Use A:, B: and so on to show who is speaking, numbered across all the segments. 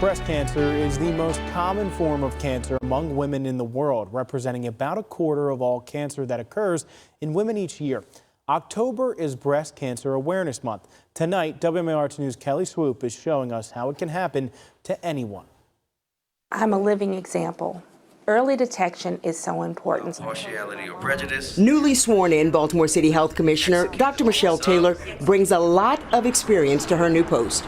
A: Breast cancer is the most common form of cancer among women in the world, representing about a quarter of all cancer that occurs in women each year. October is Breast Cancer Awareness Month. Tonight, WMAR News' Kelly Swoop is showing us how it can happen to anyone.
B: I'm a living example. Early detection is so important.
C: Partiality or prejudice.
D: Newly sworn in Baltimore City Health Commissioner, Dr. Michelle Taylor brings a lot of experience to her new post.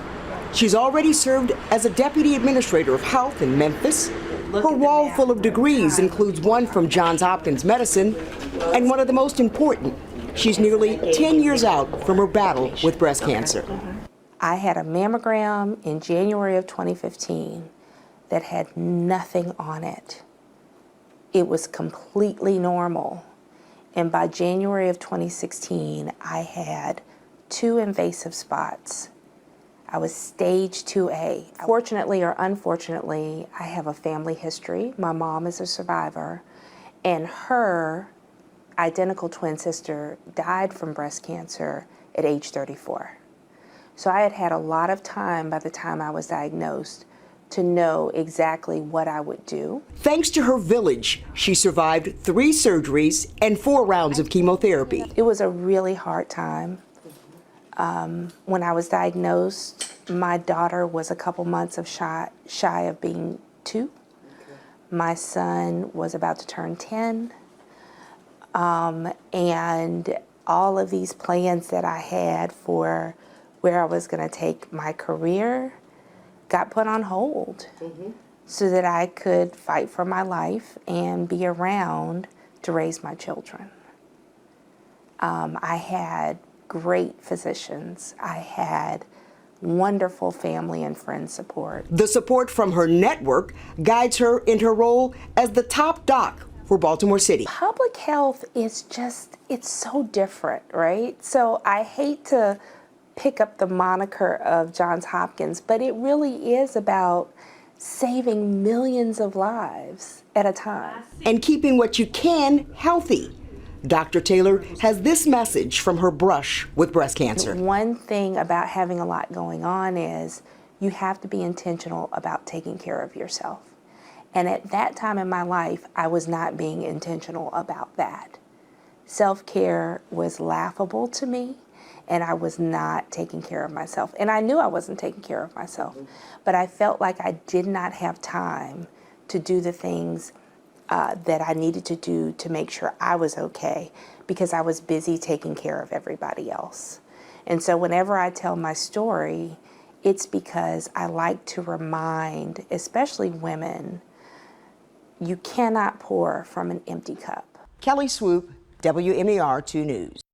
D: She's already served as a deputy administrator of health in Memphis. Her wall full of degrees includes one from Johns Hopkins Medicine, and one of the most important, she's nearly 10 years out from her battle with breast cancer.
B: I had a mammogram in January of 2015 that had nothing on it. It was completely normal. And by January of 2016, I had 2 invasive spots. I was stage 2A. Fortunately or unfortunately, I have a family history. My mom is a survivor, and her identical twin sister died from breast cancer at age 34. So I had had a lot of time by the time I was diagnosed to know exactly what I would do.
D: Thanks to her village, she survived 3 surgeries and 4 rounds of chemotherapy.
B: It was a really hard time. When I was diagnosed, my daughter was a couple months of shy of being 2. My son was about to turn 10. And all of these plans that I had for where I was going to take my career got put on hold so that I could fight for my life and be around to raise my children. I had great physicians. I had wonderful family and friend support.
D: The support from her network guides her in her role as the top doc for Baltimore City.
B: Public health is just, it's so different, right? So I hate to pick up the moniker of Johns Hopkins, but it really is about saving millions of lives at a time.
D: And keeping what you can healthy. Dr. Taylor has this message from her brush with breast cancer.
B: One thing about having a lot going on is you have to be intentional about taking care of yourself. And at that time in my life, I was not being intentional about that. Self-care was laughable to me, and I was not taking care of myself. And I knew I wasn't taking care of myself, but I felt like I did not have time to do the things that I needed to do to make sure I was okay, because I was busy taking care of everybody else. And so whenever I tell my story, it's because I like to remind, especially women, you cannot pour from an empty cup.
D: Kelly Swoop, WMAR 2 News.